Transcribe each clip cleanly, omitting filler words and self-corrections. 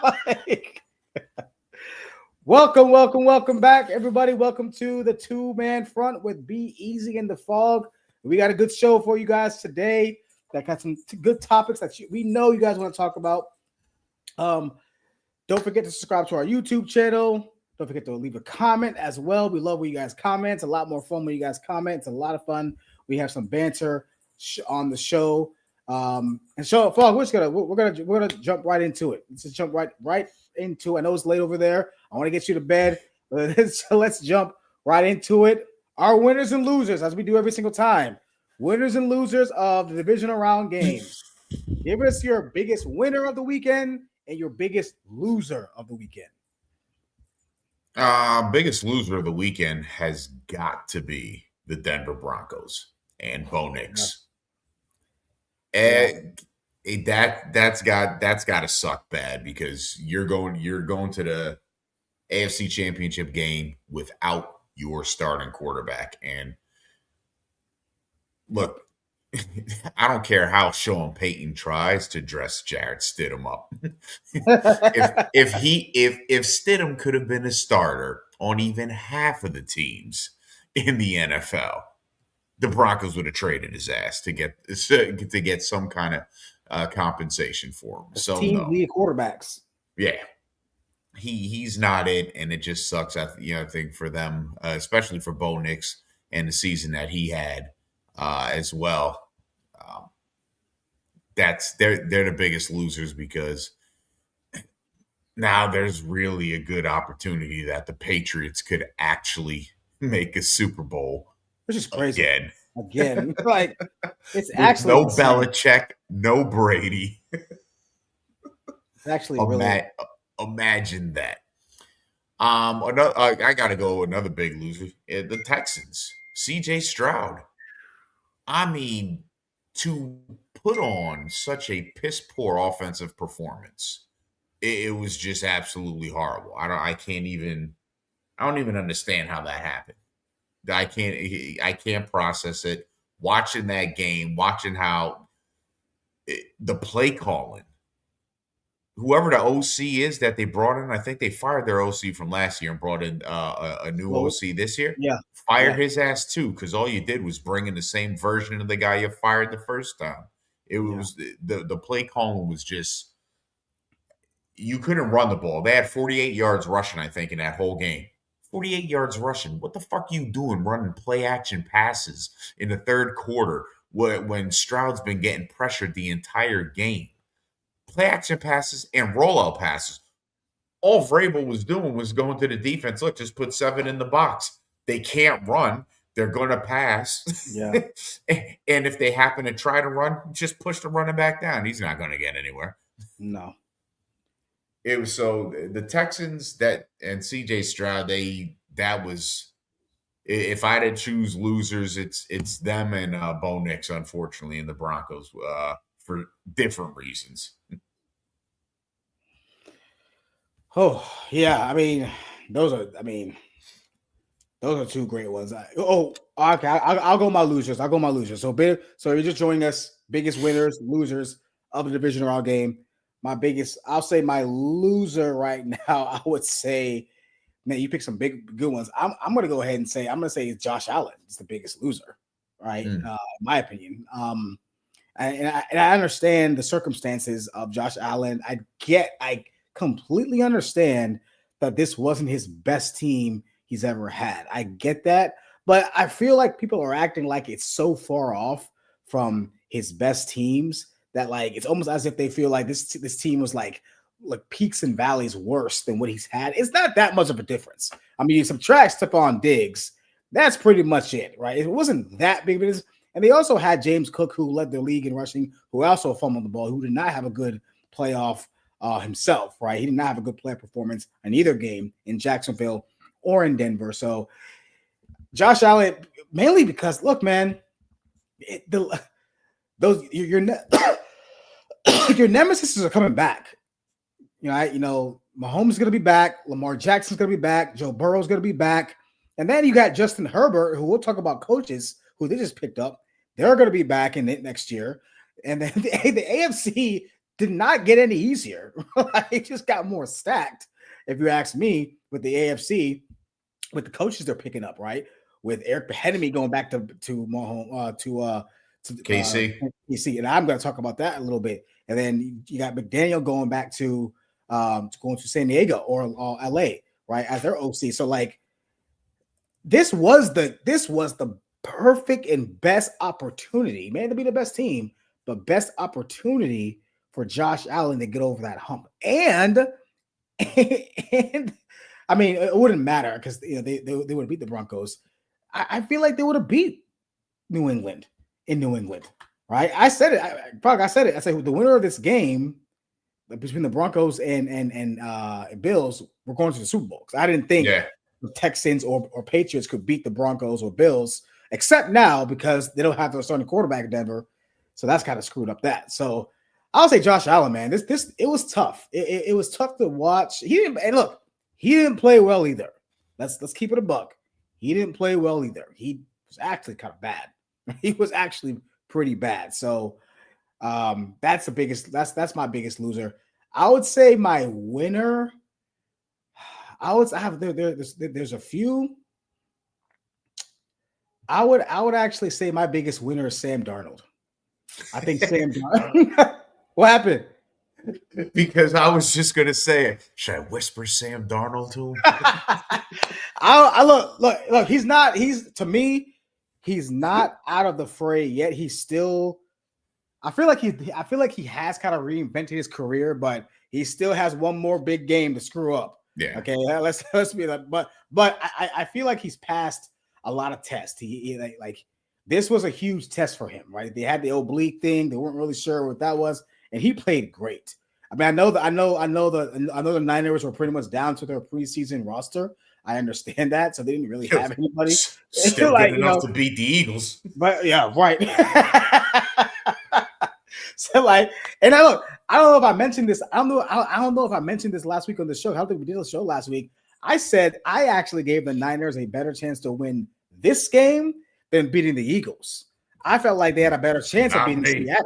Like, welcome back, everybody. Welcome to the two-man front with Be Easy in the Fog. We got a good show for you guys today. That got some good topics that we know you guys want to talk about. Don't forget to subscribe to our YouTube channel. Don't forget to leave a comment as well. We love when you guys comment. It's a lot more fun when you guys comment. It's a lot of fun. We have some banter on the show. And so, Fog, we're gonna jump right into it. Let's just jump right into. I know it's late over there. I want to get you to bed. So let's jump right into it. Our winners and losers, as we do every single time. Winners and losers of the divisional round game. Give us your biggest winner of the weekend and your biggest loser of the weekend. Biggest loser of the weekend has got to be the Denver Broncos and Bo Nix. And that's got to suck bad because you're going to the AFC Championship game without your starting quarterback. And look, I don't care how Sean Payton tries to dress Jarrett Stidham up. if Stidham could have been a starter on even half of the teams in the NFL, the Broncos would have traded his ass to get some kind of compensation for him. So team lead quarterbacks. Yeah, he's not it, and it just sucks. I think for them, especially for Bo Nix and the season that he had as well. They're the biggest losers because now there's really a good opportunity that the Patriots could actually make a Super Bowl. Which is crazy. Again. Like, it's with actually no insane. Belichick, no Brady. It's actually really imagine that. I gotta go another big loser. The Texans. CJ Stroud. I mean, to put on such a piss poor offensive performance, it was just absolutely horrible. I don't even understand how that happened. I can't process it. Watching that game, watching how the play calling, whoever the OC is that they brought in, I think they fired their OC from last year and brought in a new OC this year. Yeah, fire his ass too, because all you did was bring in the same version of the guy you fired the first time. It was the play calling was just, you couldn't run the ball. They had 48 yards rushing, I think, in that whole game. 48 yards rushing. What the fuck are you doing running play action passes in the third quarter when Stroud's been getting pressured the entire game? Play action passes and rollout passes. All Vrabel was doing was going to the defense. Look, just put 7 in the box. They can't run. They're going to pass. Yeah. And if they happen to try to run, just push the running back down. He's not going to get anywhere. No. It was so the Texans and CJ Stroud, that was, if I had to choose losers, it's them and Bo Nix, unfortunately, and the Broncos for different reasons. Oh, yeah. I mean, those are two great ones. Okay. I'll go my losers. So you're just joining us, biggest winners, losers of the divisional round game. I'll say my loser right now, I would say, man, you picked some good ones. I'm going to go ahead and say, Josh Allen is the biggest loser, right? In my opinion. And I understand the circumstances of Josh Allen. I completely understand that this wasn't his best team he's ever had. I get that, but I feel like people are acting like it's so far off from his best teams that like it's almost as if they feel like this team was like peaks and valleys worse than what he's had. It's not that much of a difference. I mean, you subtract Stephon Diggs, that's pretty much it, right? It wasn't that big of a. And they also had James Cook, who led the league in rushing, who also fumbled the ball, who did not have a good playoff himself, right? He did not have a good play performance in either game in Jacksonville or in Denver. So Josh Allen, mainly because, look, man, your nemesis are coming back. Mahomes is going to be back. Lamar Jackson's going to be back. Joe Burrow's going to be back. And then you got Justin Herbert, who we'll talk about coaches who they just picked up. They're going to be back in it next year. And then the AFC did not get any easier. It just got more stacked, if you ask me, with the AFC, with the coaches they're picking up, right? With Eric Bieniemy going back to Mahomes, to KC. KC, and I'm going to talk about that a little bit. And then you got McDaniel going back to going to San Diego or LA, right, as their OC. So like this was the perfect and best opportunity, man, to be the best team, but best opportunity for Josh Allen to get over that hump. And I mean, it wouldn't matter because they would have beat the Broncos. I feel like they would have beat New England in New England, right? I said it. I said it. I said the winner of this game between the Broncos and Bills, we're going to the Super Bowl. I didn't think the Texans or Patriots could beat the Broncos or Bills, except now because they don't have their starting quarterback in Denver. So that's kind of screwed up that. So I'll say Josh Allen, man. This it was tough. It was tough to watch. He didn't play well either. Let's keep it a buck. He didn't play well either. He was actually kind of bad. He was actually pretty bad. So that's my biggest loser. I would say my winner. There's a few. I would actually say my biggest winner is Sam Darnold. I think Sam Darnold. What happened? Because I was just gonna say, should I whisper Sam Darnold to him? I look. He's not. To me, he's not out of the fray yet. He's still. I feel like he has kind of reinvented his career, but he still has one more big game to screw up. Yeah. Okay. Let's be that. But I feel like he's passed a lot of tests. He like this was a huge test for him, right? They had the oblique thing. They weren't really sure what that was, and he played great. I mean, I know the Niners were pretty much down to their preseason roster. I understand that, so they didn't really have anybody. Still like, good enough to beat the Eagles. But yeah, right. So like, and I don't know if I mentioned this. I don't know if I mentioned this last week on the show. I don't think we did the show last week. I said I actually gave the Niners a better chance to win this game than beating the Eagles. I felt like they had a better chance of beating Seattle.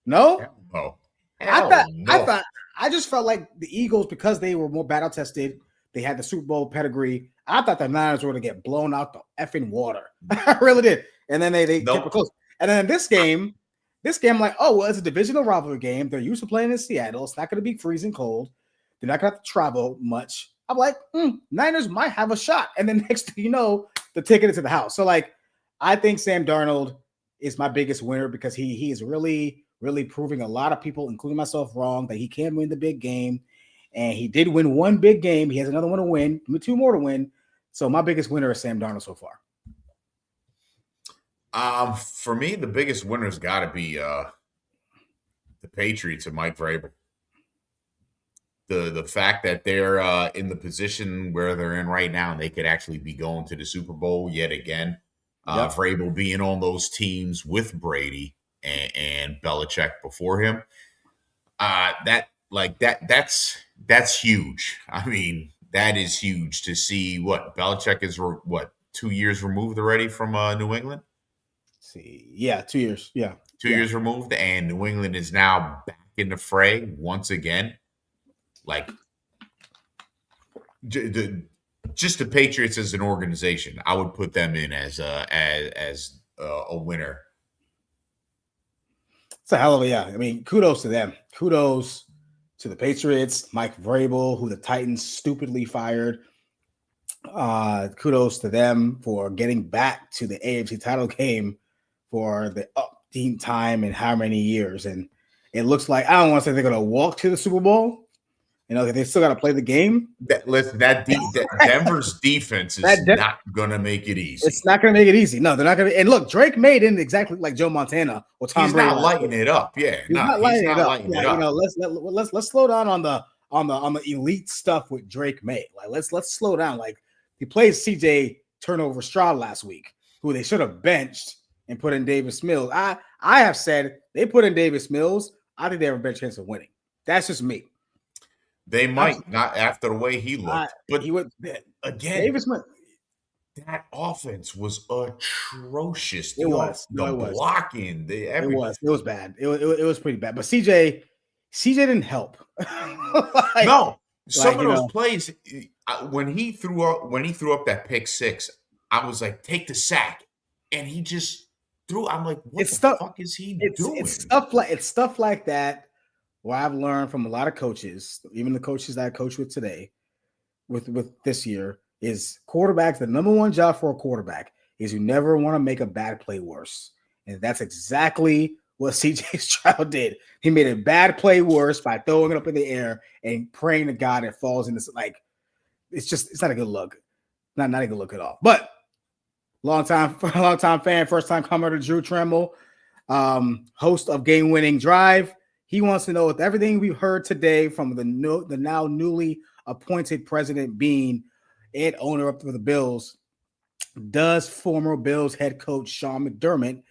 No? Oh. I just felt like the Eagles, because they were more battle tested, they had the Super Bowl pedigree. I thought the Niners were going to get blown out the effing water. I really did. And then they kept it close. And then this game, I'm like, oh, well, it's a divisional rivalry game. They're used to playing in Seattle. It's not going to be freezing cold. They're not going to have to travel much. I'm like, Niners might have a shot. And then next thing you know, the ticket is to the house. So, like, I think Sam Darnold is my biggest winner because he is really proving a lot of people, including myself, wrong, that he can win the big game. And he did win one big game. He has another one to win, two more to win. So my biggest winner is Sam Darnold so far. For me, the biggest winner's got to be the Patriots and Mike Vrabel. The fact that they're in the position where they're in right now, and they could actually be going to the Super Bowl yet again. Vrabel being on those teams with Brady and Belichick before him, that's huge. I mean, that is huge to see. What Belichick is 2 years removed already from New England. Let's see, yeah, 2 years, yeah, 2 years removed, and New England is now back in the fray once again. Like just the Patriots as an organization, I would put them in as a winner. It's a hell of a I mean, kudos to them. Kudos to the Patriots, Mike Vrabel, who the Titans stupidly fired. Kudos to them for getting back to the AFC title game for the upteam time in how many years. And it looks like, I don't want to say they're going to walk to the Super Bowl. You know, they still got to play the game. Denver's defense is not going to make it easy. It's not going to make it easy. No, they're not going to. And look, Drake May didn't exactly like Joe Montana or Tom Brady. He's not lighting it up. Yeah, he's not lighting it up. You know, let's slow down on the elite stuff with Drake May. Like let's slow down. Like he played CJ Turnover Stroud last week, who they should have benched and put in Davis Mills. I have said they put in Davis Mills. I think they have a better chance of winning. That's just me. They might not after the way he looked, but he would again. Davis went. That offense was atrocious. It was blocking. It was bad. It was pretty bad. But CJ, CJ didn't help. No, some like of you those know, plays when he threw up that pick six, I was like, take the sack, and he just threw. I'm like, what it's the stuff. fuck is he It's doing? stuff like that. Where I've learned from a lot of coaches, even the coaches that I coach with today, with this year, is quarterbacks. The number one job for a quarterback is you never want to make a bad play worse, and that's exactly what CJ Stroud did. He made a bad play worse by throwing it up in the air and praying to God it falls in this. Like it's not a good look, not a good look at all. But long time fan, first time comer to Drew Tremble, host of Game Winning Drive. He wants to know, with everything we've heard today from the now newly appointed president being and owner of the Bills, does former Bills head coach Sean McDermott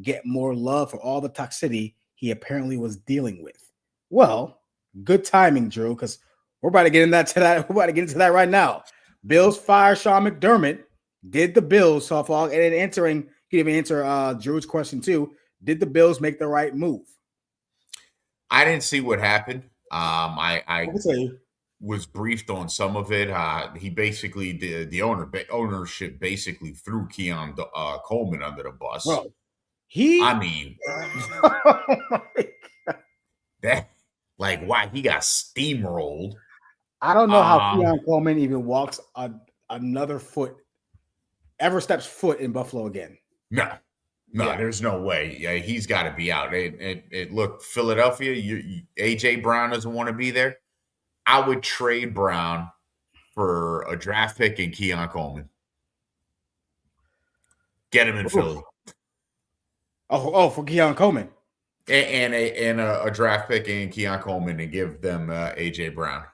get more love for all the toxicity he apparently was dealing with? Well, good timing, Drew, because we're about to get into that. We're about to get into that right now. Bills fire Sean McDermott. Did the Bills softball and then entering? He even answer Drew's question too. Did the Bills make the right move? I didn't see what happened. I I can tell you, was briefed on some of it. He basically the ownership basically threw Keon Coleman under the bus. bro. He. I mean, that like why he got steamrolled. I don't know how Um, Keon Coleman even walks another foot, ever steps foot in Buffalo again. no, Yeah. there's no way. Yeah, he's got to be out. Look, Philadelphia. AJ Brown doesn't want to be there. I would trade Brown for a draft pick and Keon Coleman. Get him in Philly. For Keon Coleman. And a draft pick and Keon Coleman and give them AJ Brown.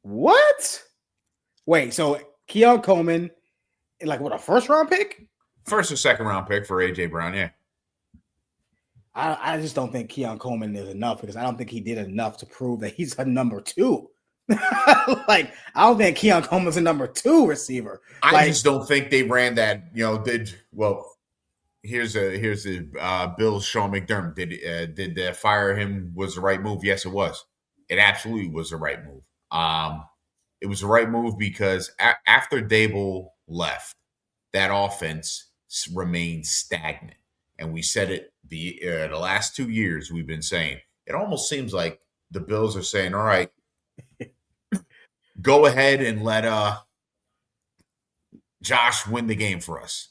What? Wait, so Keon Coleman, like what, a first round pick? First or second round pick for AJ Brown, yeah. I just don't think Keon Coleman is enough because I don't think he did enough to prove that he's a number two. Like, I don't think Keon Coleman's a number two receiver. I just don't think they ran that, here's a Bill Sean McDermott. Did they fire him was the right move? Yes, it was. It absolutely was the right move. It was the right move because after Dable left, that offense remained stagnant. And we said it the last 2 years we've been saying. It almost seems like the Bills are saying, all right, go ahead and let Josh win the game for us.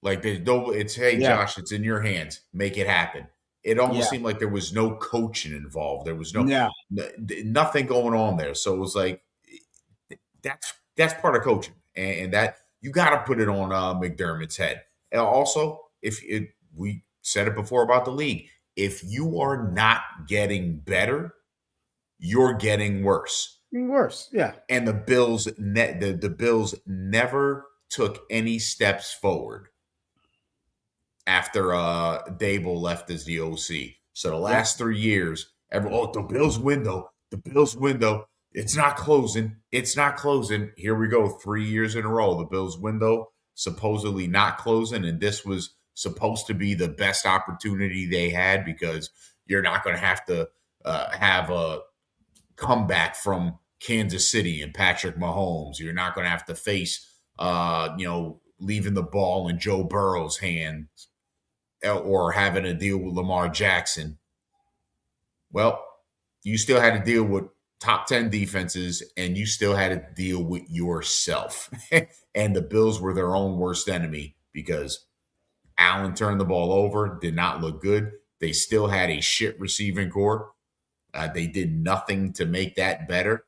Like it's hey Josh, it's in your hands. Make it happen. It almost seemed like there was no coaching involved. There was nothing going on there. So it was like that's part of coaching, and that you got to put it on McDermott's head. And also, we said it before about the league, if you are not getting better, you're getting worse. Worse, yeah. And the Bills the Bills never took any steps forward after Dable left as the OC. So the last 3 years, the Bills window, it's not closing. It's not closing. Here we go, 3 years in a row. The Bills window supposedly not closing, and this was supposed to be the best opportunity they had because you're not going to have to have a comeback from Kansas City and Patrick Mahomes. You're not going to have to face, leaving the ball in Joe Burrow's hands or having to deal with Lamar Jackson. Well, you still had to deal with top 10 defenses and you still had to deal with yourself. And the Bills were their own worst enemy because Allen turned the ball over, did not look good. They still had a shit receiving core. They did nothing to make that better.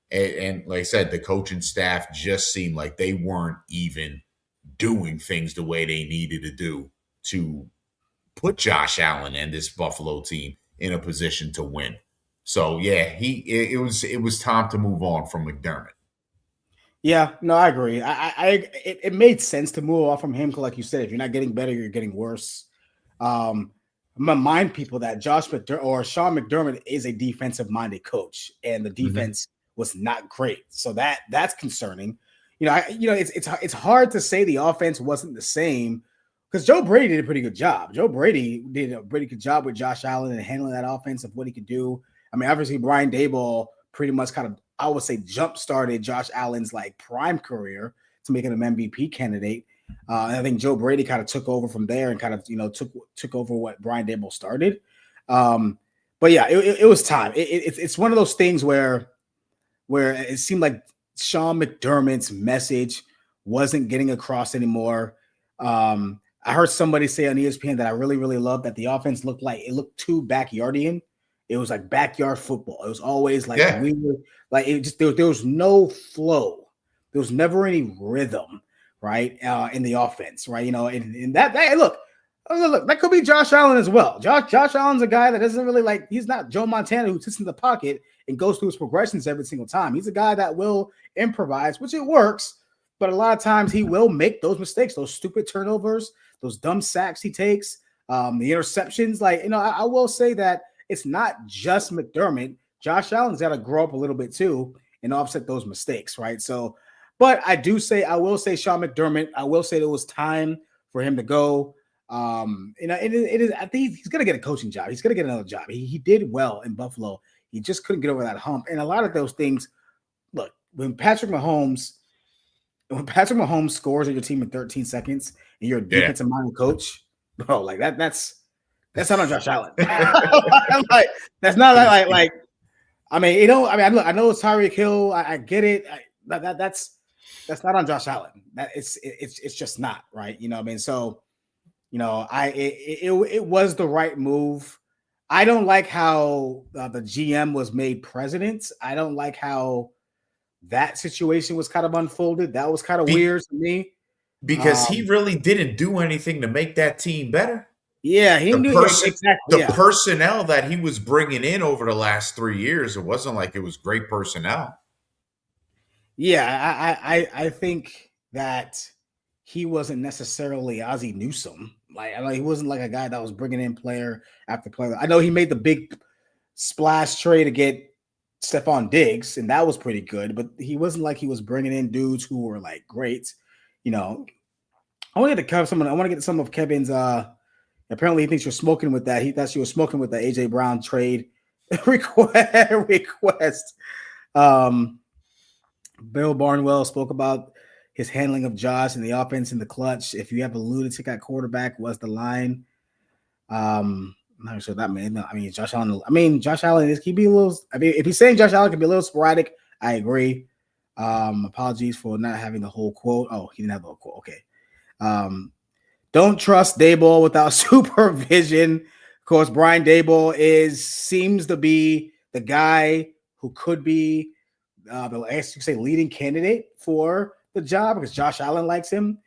And like I said, the coaching staff just seemed like they weren't even doing things the way they needed to do to put Josh Allen and this Buffalo team in a position to win. So yeah, it was time to move on from McDermott. Yeah, no, I agree. It made sense to move off from him because, like you said, if you're not getting better, you're getting worse. I'm gonna remind people that Sean McDermott is a defensive-minded coach, and the defense was not great. So that's concerning. It's hard to say the offense wasn't the same because Joe Brady did a pretty good job. Joe Brady did a pretty good job with Josh Allen and handling that offense of what he could do. I mean, obviously Brian Daboll pretty much kind of, I would say, jump started Josh Allen's like prime career to make him an MVP candidate. And I think Joe Brady kind of took over from there and kind of took over what Brian Daboll started. But yeah, it was time. It's one of those things where it seemed like Sean McDermott's message wasn't getting across anymore. I heard somebody say on ESPN that I really, really loved that the offense looked too backyardian. It was like backyard football. It was always like weird, like it just there was no flow. There was never any rhythm, right? In the offense, right? And that look, that could be Josh Allen as well. Josh Allen's a guy that doesn't really like, he's not Joe Montana who sits in the pocket and goes through his progressions every single time. He's a guy that will improvise, which it works, but a lot of times he will make those mistakes, those stupid turnovers, those dumb sacks he takes, the interceptions. Like, I will say that it's not just McDermott. Josh Allen's got to grow up a little bit too and offset those mistakes, right? So, but I will say Sean McDermott, I will say it was time for him to go. It is. I think he's gonna get a coaching job. He's gonna get another job. He did well in Buffalo. He just couldn't get over that hump. And a lot of those things. Look, when Patrick Mahomes scores on your team in 13 seconds, and you're a defensive-minded coach, bro, like that's not on Josh Allen. Like that's not like. I mean, look, I know it's Tyreek Hill. I get it. That's not on Josh Allen. That it's just not right. You know what I mean? So. It was the right move. I don't like how the GM was made president. I don't like how that situation was kind of unfolded. That was kind of weird to me. Because he really didn't do anything to make that team better. Yeah, he knew exactly. The personnel that he was bringing in over the last 3 years, it wasn't like it was great personnel. Yeah, I think that he wasn't necessarily Ozzie Newsome. He wasn't like a guy that was bringing in player after player. I know he made the big splash trade to get Stephon Diggs, and that was pretty good. But he wasn't like he was bringing in dudes who were like great. I want to get to cover someone. I want to get to some of Kevin's. Apparently, he thinks you're smoking with that. He thought you were smoking with the AJ Brown trade request. Bill Barnwell spoke about his handling of Josh and the offense in the clutch. If you have a lunatic at quarterback, was the line. I'm not sure that meant. I mean, Josh Allen is. He be a little. I mean, if he's saying Josh Allen can be a little sporadic, I agree. Apologies for not having the whole quote. Oh, he didn't have the whole quote. Okay. Don't trust Daboll without supervision. Of course, Brian Daboll seems to be the guy who could be leading candidate for the job because Josh Allen likes him.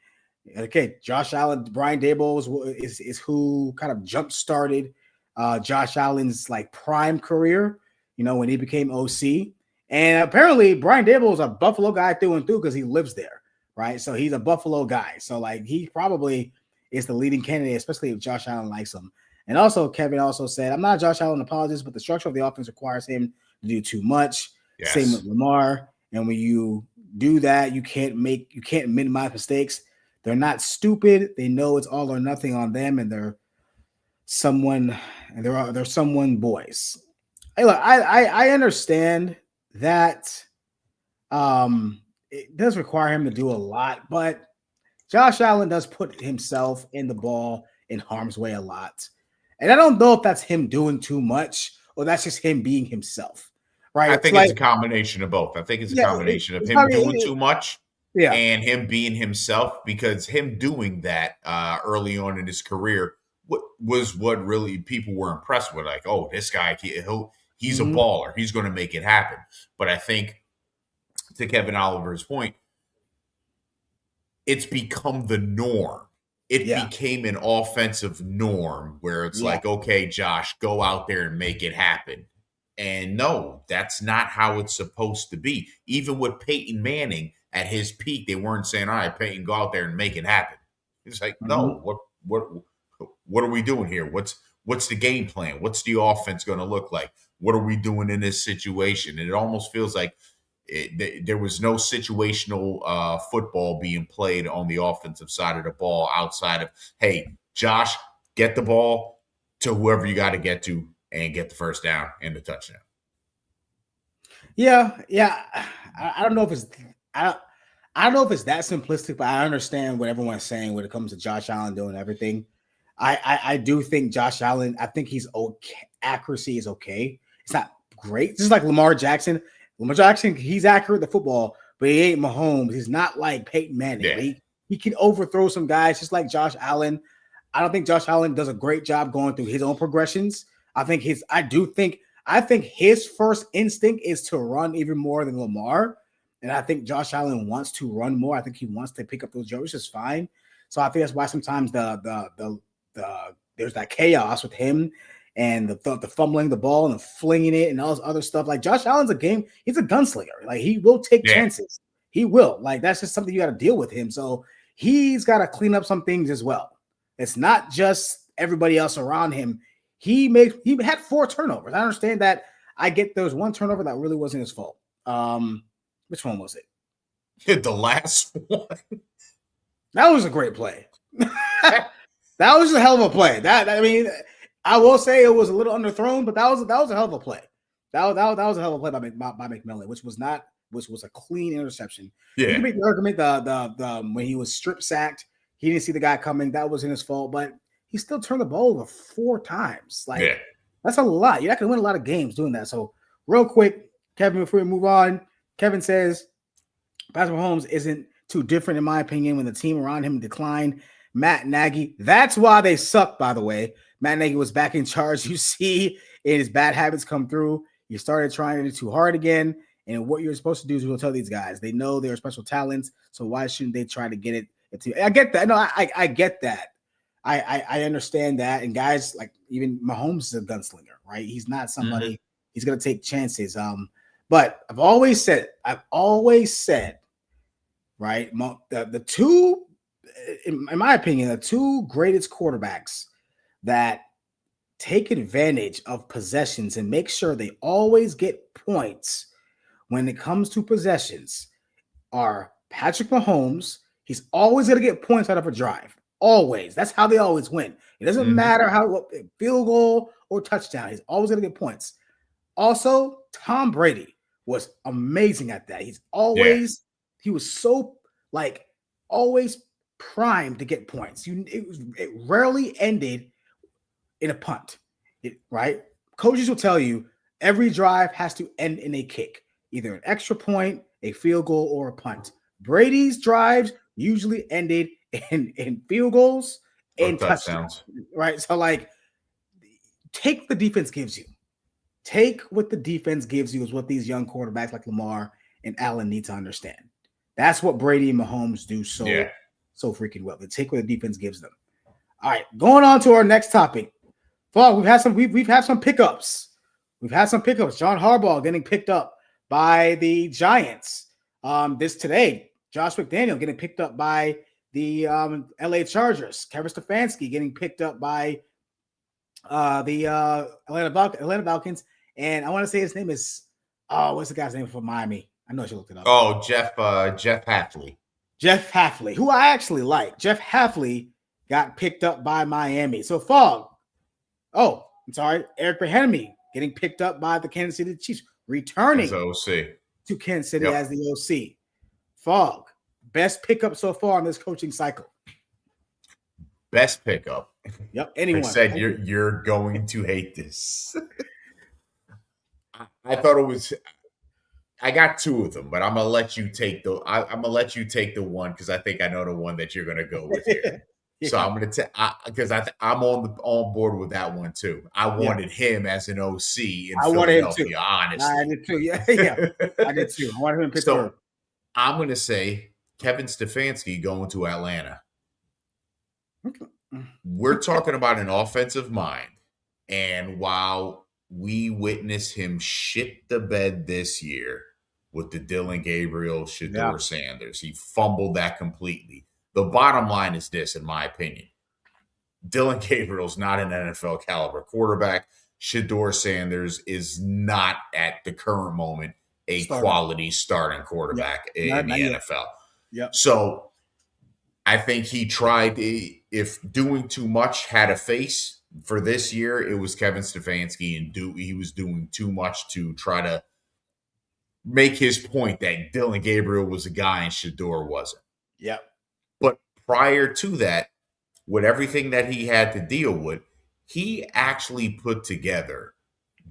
Okay, Josh Allen, Brian Daboll is who kind of jump started Josh Allen's like prime career. When he became OC, and apparently Brian Daboll is a Buffalo guy through and through because he lives there, right? So he's a Buffalo guy. So like he probably is the leading candidate, especially if Josh Allen likes him. And also, Kevin also said, "I'm not a Josh Allen apologist, but the structure of the offense requires him to do too much." Yes. Same with Lamar, and when you do that, you can't minimize mistakes. They're not stupid. They know it's all or nothing on them, and they're someone boys. Hey, look, I understand that it does require him to do a lot, but Josh Allen does put himself in the ball in harm's way a lot. And I don't know if that's him doing too much or that's just him being himself. Right. I think it's a combination of both. I think it's a combination of him doing too much and him being himself, because him doing that early on in his career was what really people were impressed with. Like, oh, this guy, he's a baller. He's going to make it happen. But I think, to Kevin Oliver's point, it's become the norm. It became an offensive norm where it's like, okay, Josh, go out there and make it happen. And no, that's not how it's supposed to be. Even with Peyton Manning at his peak, they weren't saying, all right, Peyton, go out there and make it happen. It's like, no, what are we doing here? What's the game plan? What's the offense going to look like? What are we doing in this situation? And it almost feels like There was no situational football being played on the offensive side of the ball outside of, hey, Josh, get the ball to whoever you got to get to and get the first down and the touchdown. Yeah. I don't know if it's I don't know if it's that simplistic, but I understand what everyone's saying when it comes to Josh Allen doing everything. I do think Josh Allen, I think he's okay. Accuracy is okay. It's not great. Just like Lamar Jackson. Lamar Jackson, he's accurate at the football, but he ain't Mahomes. He's not like Peyton Manning. Yeah. He can overthrow some guys just like Josh Allen. I don't think Josh Allen does a great job going through his own progressions. I think his first instinct is to run even more than Lamar. And I think Josh Allen wants to run more. I think he wants to pick up those yards, which is fine. So I think that's why sometimes the there's that chaos with him and the fumbling the ball and the flinging it and all this other stuff. Like Josh Allen's he's a gunslinger. Like he will take chances. He will. Like that's just something you got to deal with him. So he's got to clean up some things as well. It's not just everybody else around him. He had 4 turnovers. I understand that. I get there was 1 turnover that really wasn't his fault. Which one was it? The last one. That was a great play. That was a hell of a play. I will say it was a little underthrown, but that was a hell of a play. That was a hell of a play by McMillan, which was a clean interception. Yeah. You can make the argument the when he was strip sacked, he didn't see the guy coming. That wasn't his fault, but he still turned the ball over 4 times. That's a lot. You're not going to win a lot of games doing that. So real quick, Kevin, before we move on, Kevin says Patrick Mahomes isn't too different in my opinion when the team around him declined. Matt Nagy, that's why they suck, by the way. Matt Nagy was back in charge. You see his bad habits come through. You started trying it too hard again. And what you're supposed to do is we'll tell these guys. They know they're special talents, so why shouldn't they try to get it? I get that. No, I get that. I understand that. And guys, like even Mahomes is a gunslinger, right? He's not somebody, he's going to take chances. But I've always said, right, the two, in my opinion, the 2 greatest quarterbacks that take advantage of possessions and make sure they always get points when it comes to possessions are Patrick Mahomes. He's always going to get points out of a drive. Always. That's how they always win. It doesn't matter what field goal or touchdown. He's always going to get points. Also, Tom Brady was amazing at that. He was so always primed to get points. It rarely ended in a punt, right? Coaches will tell you every drive has to end in a kick, either an extra point, a field goal, or a punt. Brady's drives usually ended in field goals and touchdowns, right? So take what the defense gives you. Take what the defense gives you is what these young quarterbacks like Lamar and Allen need to understand. That's what Brady and Mahomes do so freaking well. They take what the defense gives them. All right, going on to our next topic. Well, we've had some pickups. We've had some pickups. John Harbaugh getting picked up by the Giants. Today, Josh McDaniel getting picked up by the LA Chargers. Kevin Stefanski getting picked up by the Atlanta Falcons. And I want to say his name is what's the guy's name from Miami? I know I should look it up. Oh, Jeff Hafley. Jeff Hafley, who I actually like. Jeff Hafley got picked up by Miami. So Fog. Oh, I'm sorry. Eric Bieniemy getting picked up by the Kansas City Chiefs, returning as OC to Kansas City as the OC. Fog, best pickup so far in this coaching cycle. Best pickup. Yep. Anyone. I said you're going to hate this. I thought it was. I got 2 of them, but I'm gonna let you take the one because I think I know the one that you're gonna go with here. Yeah. So I'm gonna because I'm on board with that one too. I wanted him as an OC in Philadelphia. Honestly, I did too. Yeah, I did too. I wanted him in Pittsburgh. So I'm gonna say Kevin Stefanski going to Atlanta. We're talking about an offensive mind, and while we witnessed him shit the bed this year with the Dylan Gabriel, Shedeur Sanders, he fumbled that completely. The bottom line is this, in my opinion. Dylan Gabriel's not an NFL caliber quarterback. Shedeur Sanders is not at the current moment a Starter. quality starting quarterback in the Not yet. NFL. Yep. So I think he tried, if doing too much had a face for this year, it was Kevin Stefanski, and he was doing too much to try to make his point that Dylan Gabriel was a guy and Shador wasn't. Yep. But prior to that, with everything that he had to deal with, he actually put together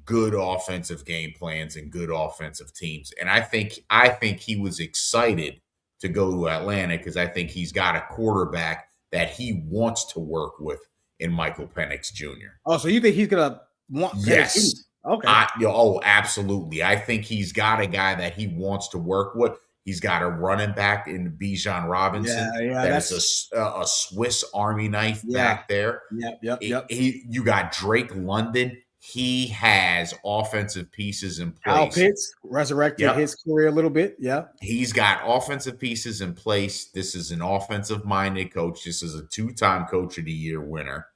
good offensive game plans and good offensive teams. And I think he was excited to go to Atlanta because I think he's got a quarterback that he wants to work with in Michael Penix Jr. Oh, so you think he's gonna want Penix Yes. Jr.? Okay. Absolutely. I think he's got a guy that he wants to work with. He's got a running back in Bijan Robinson is a Swiss Army knife back there. Yep. You got Drake London. He has offensive pieces in place. Kyle Pitts resurrected his career a little bit. Yeah. He's got offensive pieces in place. This is an offensive-minded coach. This is a 2-time Coach of the Year winner.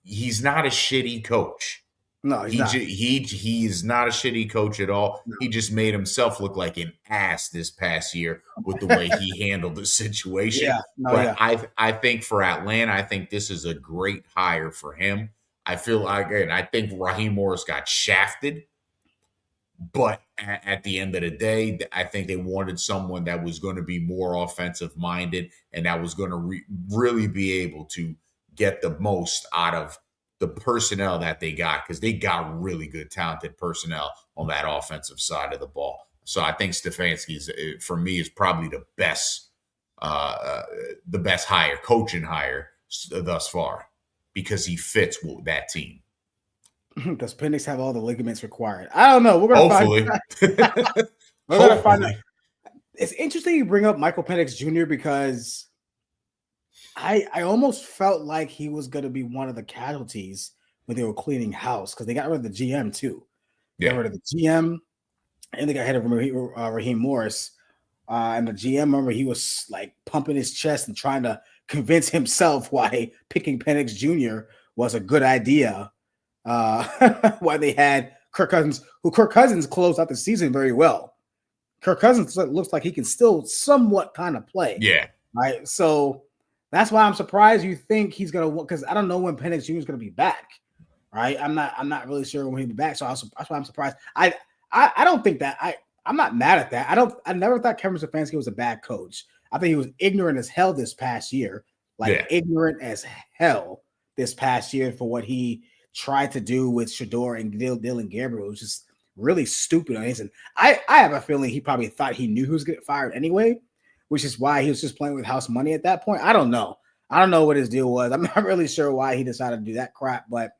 He's not a shitty coach. No, he's not. He is not a shitty coach at all. No. He just made himself look like an ass this past year with the way he handled the situation. I think for Atlanta, I think this is a great hire for him. I think Raheem Morris got shafted, but at the end of the day, I think they wanted someone that was going to be more offensive minded and that was going to really be able to get the most out of the personnel that they got, because they got really good, talented personnel on that offensive side of the ball. So I think Stefanski for me is probably the best coaching hire thus far, because he fits with that team. Does Penix have all the ligaments required? I don't know. We're gonna find out. It's interesting you bring up Michael Penix Jr. because I almost felt like he was going to be one of the casualties when they were cleaning house, because they got rid of the GM too. They got rid of the GM, and they got rid of Raheem Morris. And the GM, remember, he was like pumping his chest and trying to convince himself why picking Penix Jr. was a good idea. Why they had Kirk Cousins, who Kirk Cousins closed out the season very well. Kirk Cousins looks like he can still somewhat kind of play. Yeah. Right. So that's why I'm surprised you think he's gonna, because I don't know when Penix Jr. is gonna be back. Right. I'm not really sure when he'll be back. So that's why I'm surprised. I don't think that I'm not mad at that. I never thought Kevin Stefanski was a bad coach. I think he was ignorant as hell this past year. Ignorant as hell this past year for what he tried to do with Shador and Dylan Gabriel. It was just really stupid on his end. I have a feeling he probably thought he knew he was getting fired anyway, which is why he was just playing with house money at that point. I don't know what his deal was. I'm not really sure why he decided to do that crap, but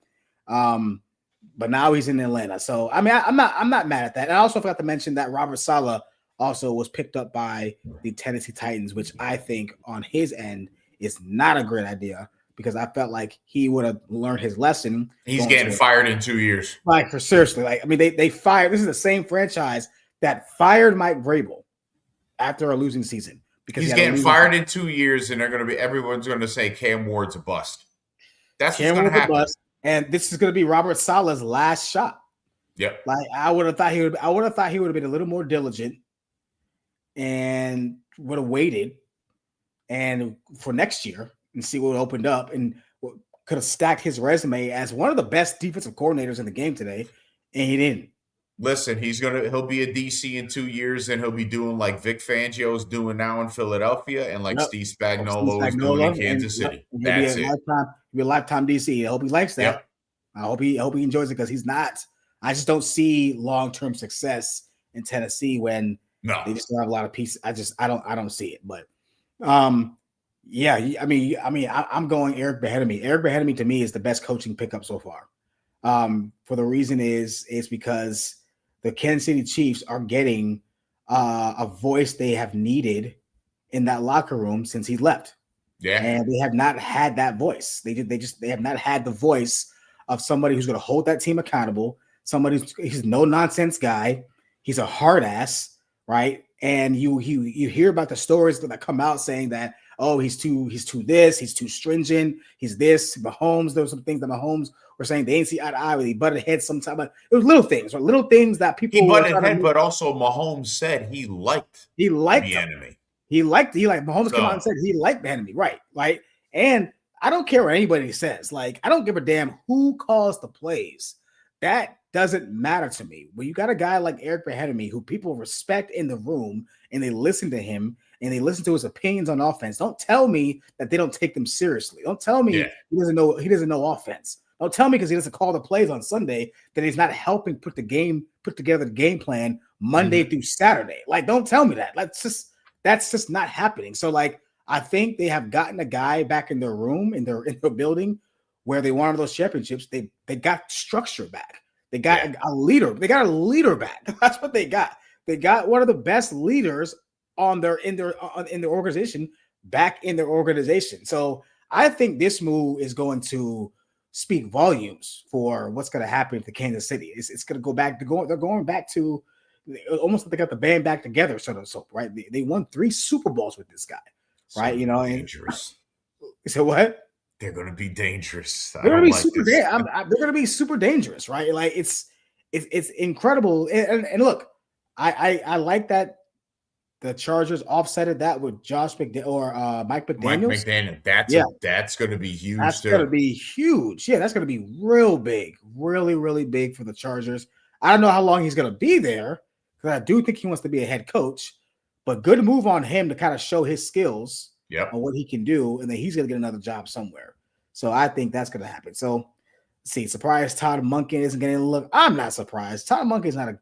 now he's in Atlanta. So I mean, I'm not mad at that. And I also forgot to mention that Robert Saleh also was picked up by the Tennessee Titans, which I think on his end is not a great idea, because I felt like he would have learned his lesson. He's getting fired in 2 years. Seriously. They fired. This is the same franchise that fired Mike Vrabel after a losing season, because he's getting fired in 2 years, and everyone's going to say Cam Ward's a bust. That's what's going to happen. And this is going to be Robert Saleh's last shot. Yep. I would have thought he would have been a little more diligent and would have waited and for next year and see what opened up, and could have stacked his resume as one of the best defensive coordinators in the game today, and he didn't. Listen, he'll be a DC in 2 years, and he'll be doing like Vic Fangio's doing now in Philadelphia, and like Steve Spagnuolo is doing in Kansas City. That's it. He'll be a lifetime DC. I hope he likes that. Yep. I hope he enjoys it, because he's not. I just don't see long-term success in Tennessee when they just don't have a lot of pieces. I don't see it. But I'm going Eric Bieniemy. Eric Bieniemy to me is the best coaching pickup so far. For the reason is because the Kansas City Chiefs are getting a voice they have needed in that locker room since he left. Yeah. And they have not had that voice. They have not had the voice of somebody who's going to hold that team accountable. He's no nonsense guy. He's a hard ass, right? And you hear about the stories that come out saying that, oh, he's too this, he's too stringent, he's this. Mahomes, there were some things that Mahomes were saying they didn't see eye to eye with. He butted heads sometimes, but it was little things, right? Little things that He people were butted trying to head, move. but also Mahomes said he liked He liked the him. enemy. He liked Mahomes came out and So said he liked the enemy, right? Right. And I don't care what anybody says. Like, I don't give a damn who calls the plays. That doesn't matter to me. When you got a guy like Eric Bieniemy who people respect in the room and they listen to him and they listen to his opinions on offense, don't tell me that they don't take them seriously. Don't tell me he doesn't know offense. Don't tell me because he doesn't call the plays on Sunday that he's not helping put together the game plan Monday through Saturday. Like, don't tell me that. That's just not happening. So, like, I think they have gotten a guy back in their room, in their building where they wanted those championships. They got structure back. They got a leader. They got a leader back. That's what they got. They got one of the best leaders in their organization back in their organization. So I think this move is going to speak volumes for what's going to happen to Kansas City. It's going to go back to they're going back to almost like they got the band back together, so right. They won 3 Super Bowls with this guy, right? You know, dangerous. So what? They're going to be dangerous. They're going to be they're going to be super dangerous, right? Like it's incredible. And look, I like that the Chargers offsetted that with Josh McDaniels or Mike McDaniels. That's going to be huge. That's going to be huge. Yeah, that's going to be real big, really, really big for the Chargers. I don't know how long he's going to be there because I do think he wants to be a head coach. But good move on him to kind of show his skills on what he can do, and then he's going to get another job somewhere. So I think that's going to happen. So, let's see, surprised Todd Monken isn't getting a look. I'm not surprised. Todd Monken's not a.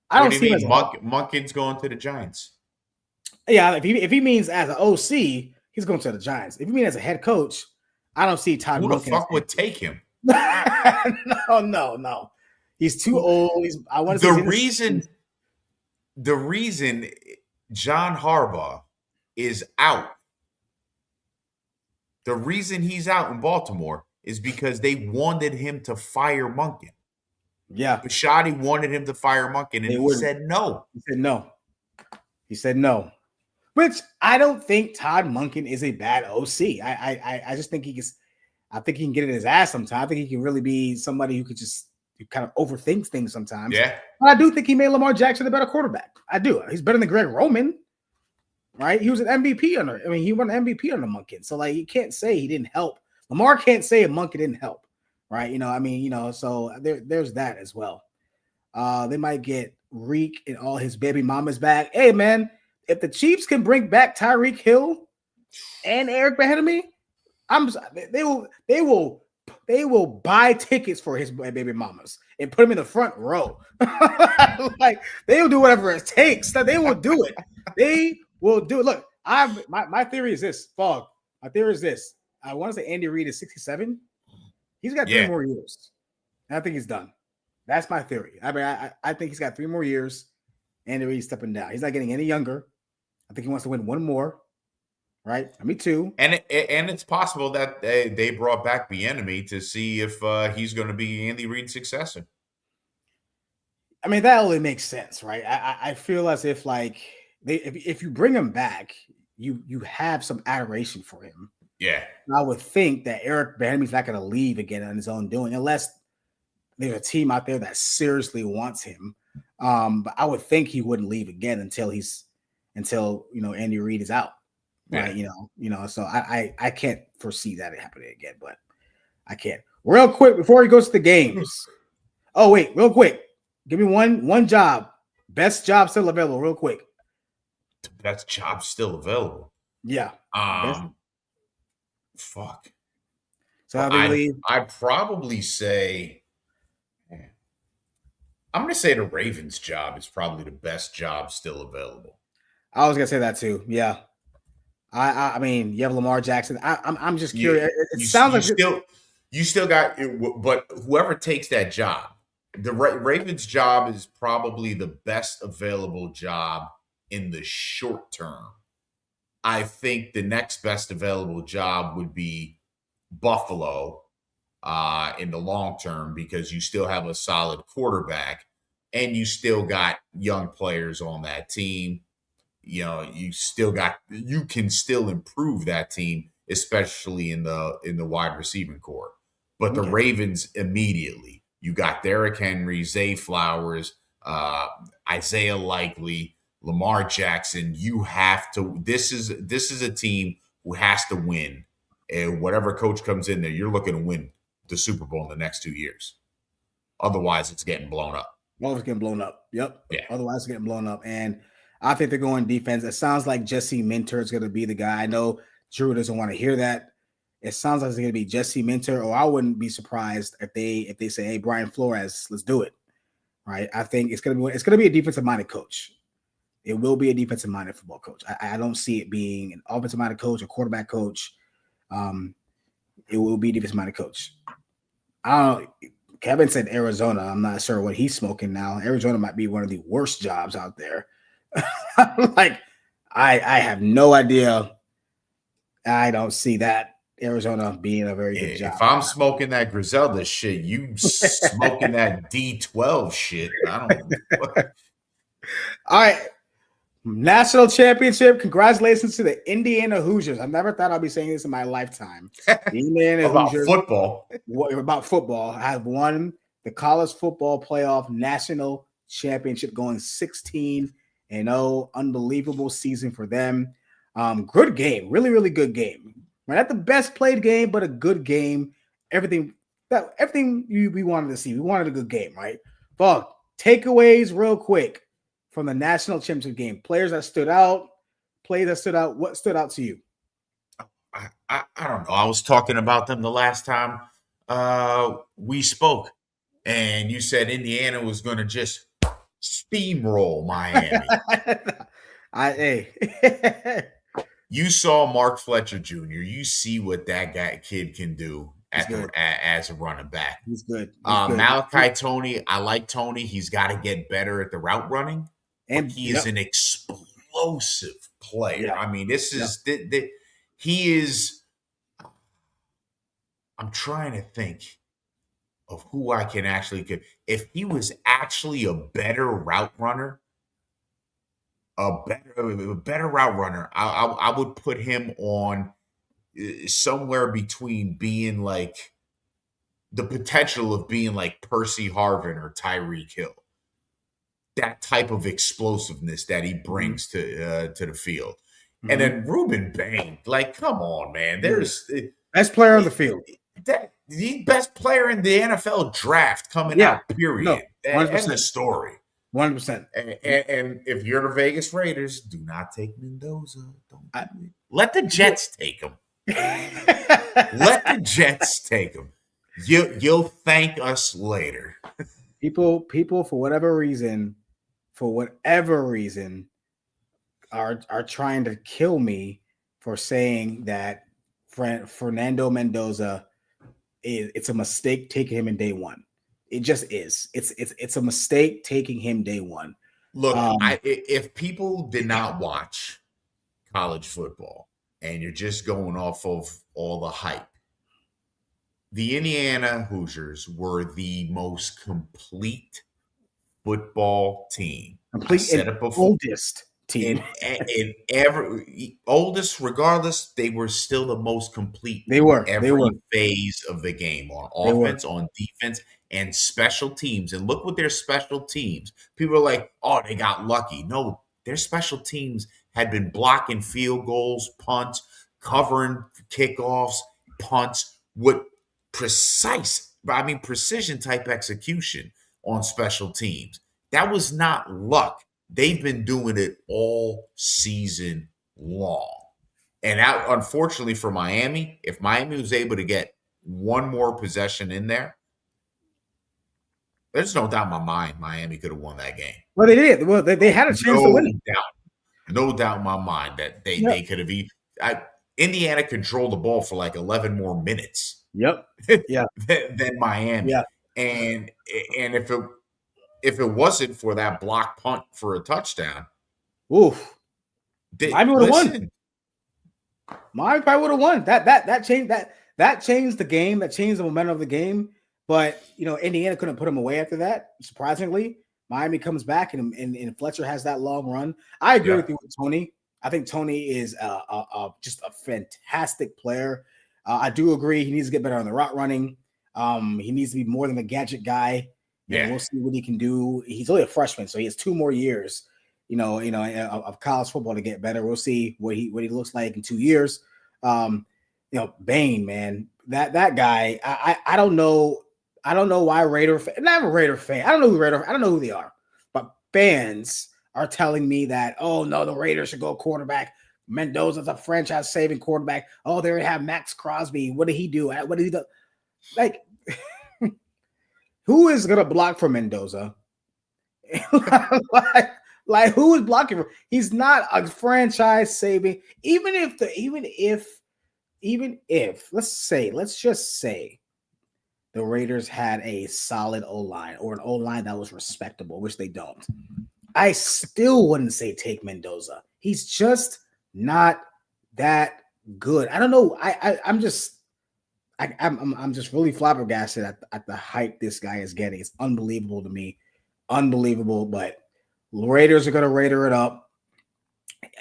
I don't see him as Monken's going to the Giants. Yeah, if he means as an OC, he's going to the Giants. If he means as a head coach, I don't see Todd Monken. Who the fuck would take him? No. He's too old. The reason John Harbaugh is out. The reason he's out in Baltimore is because they wanted him to fire Monken. Yeah. Bisciotti wanted him to fire Monken, and he said no. He said no. Which I don't think Todd Monken is a bad OC. I just think I think he can get in his ass sometimes. I think he can really be somebody who could just kind of overthink things sometimes. Yeah. But I do think he made Lamar Jackson a better quarterback. I do. He's better than Greg Roman. Right? He was an MVP he won an MVP under Monken. So, like, you can't say he didn't help. Lamar can't say Monken didn't help. Right? So there's that as well. They might get Reek and all his baby mamas back. Hey, man, if the Chiefs can bring back Tyreek Hill and Eric Bieniemy, they will buy tickets for his baby mamas and put him in the front row. Like, they will do whatever it takes. They will do it. They will do it. Look, my theory is this, Fog. My theory is this. I want to say Andy Reid is 67. He's got 3 more years. And I think he's done. That's my theory. I mean, I think he's got 3 more years. Andy Reid's stepping down. He's not getting any younger. I think he wants to win 1 more. Right? Me too. And it's possible that they brought back Bieniemy to see if he's going to be Andy Reid's successor. I mean, that only makes sense, right? I feel as if, like, if you bring him back, you have some adoration for him. Yeah. I would think that Eric Bieniemy's not going to leave again on his own doing, unless there's a team out there that seriously wants him. But I would think he wouldn't leave again until Andy Reid is out. Right. So I can't foresee that happening again, but I can't. Real quick before he goes to the games. Oh, wait, real quick. Give me one job. Best job still available, real quick. The best job still available. Yeah. Fuck. So I'd probably say I'm gonna say the Ravens job is probably the best job still available. I was gonna say that too. Yeah. I mean, you have Lamar Jackson. I'm just curious. It sounds like you still got, but whoever takes that job, the Ravens job is probably the best available job in the short term. I think the next best available job would be Buffalo in the long term, because you still have a solid quarterback and you still got young players on that team. you can still improve that team, especially in the wide receiving core. But the Okay. Ravens immediately, you got Derrick Henry, Zay Flowers, Isaiah Likely, Lamar Jackson. You have to. This is a team who has to win. And whatever coach comes in there, you're looking to win the Super Bowl in the next 2 years. Otherwise, it's getting blown up. Always getting blown up. Yep. Yeah. Otherwise, it's getting blown up. And I think they're going defense. It sounds like Jesse Minter is going to be the guy. I know Drew doesn't want to hear that. It sounds like it's going to be Jesse Minter, or I wouldn't be surprised if they say, "Hey, Brian Flores, let's do it." Right? I think it's going to be a defensive minded coach. It will be a defensive minded football coach. I don't see it being an offensive minded coach, a quarterback coach. It will be a defensive minded coach. I don't know. Kevin said Arizona. I'm not sure what he's smoking now. Arizona might be one of the worst jobs out there. Like, I have no idea. I don't see that Arizona being a very good job. If I'm smoking that Griselda shit, you smoking that D12 shit. I don't. All right. National championship. Congratulations to the Indiana Hoosiers. I never thought I'd be saying this in my lifetime. The Indiana about Hoosiers, football. About football, have won the college football playoff national championship, going 16-0. Unbelievable season for them. Good game. Really, really good game. Not the best played game, but a good game. Everything we wanted to see. We wanted a good game, right? But takeaways real quick from the national championship game. Players that stood out. What stood out to you? I don't know. I was talking about them the last time we spoke, and you said Indiana was going to just steamroll Miami. You saw Mark Fletcher Jr. You see what that kid can do as a running back. He's good. Malachi Tony, I like Tony. He's got to get better at the route running. And he is an explosive player. Yeah. I mean, he is. I'm trying to think of who I can actually get. If he was actually a better route runner, a better route runner, I would put him on somewhere between being like the potential of being like Percy Harvin or Tyreek Hill. That type of explosiveness that he brings to the field. And then Ruben Bain, like, come on, man. There's best player on the field. The best player in the NFL draft coming out, period. No, That's the story. 100%. And if you're the Vegas Raiders, do not take Mendoza. Don't do it. Let the Jets take him. Let the Jets take him. You'll thank us later. People, for whatever reason, are trying to kill me for saying that Fernando Mendoza it's a mistake taking him in day one. It just is. It's a mistake taking him day one. Look, if people did not watch college football and you're just going off of all the hype, the Indiana Hoosiers were the most complete football team. Oldest team. In every oldest, regardless, they were still the most complete. They were every phase of the game, on offense, on defense, and special teams. And look what their special teams. People are like, "Oh, they got lucky." No, their special teams had been blocking field goals, punts, covering kickoffs, punts with precision type execution on special teams. That was not luck. They've been doing it all season long. And unfortunately for Miami, if Miami was able to get one more possession in there, there's no doubt in my mind Miami could have won that game. Well, they did. Well, they had a chance to win it. No doubt in my mind that they could have. Indiana controlled the ball for like 11 more minutes. Yep. Yeah. than Miami. Yeah. And if it wasn't for that block punt for a touchdown, Miami would have won. Miami probably would have won. That changed the game. That changed the momentum of the game. But Indiana couldn't put them away after that. Surprisingly, Miami comes back and Fletcher has that long run. I agree Yeah. with you with Tony. I think Tony is just a fantastic player. I do agree he needs to get better on the route running. He needs to be more than a gadget guy, and Yeah. we'll see what he can do. He's only a freshman, so he has 2 more years, of college football to get better. We'll see what he looks like in 2 years. Bain, man, that guy. I don't know. I don't know why not a Raider fan. I don't know who Raider. I don't know who they are, but fans are telling me that, oh no, the Raiders should go quarterback. Mendoza's a franchise-saving quarterback. Oh, they already have Max Crosby. What did he do? What did he do? Like, who is gonna block for Mendoza? like, who is blocking for? He's not a franchise-saving. Even if let's just say the Raiders had a solid O-line or an O-line that was respectable, which they don't, I still wouldn't say take Mendoza. He's just not that good. I don't know. I'm just really flabbergasted at the hype this guy is getting. It's unbelievable to me. Unbelievable. But Raiders are going to Raider it up.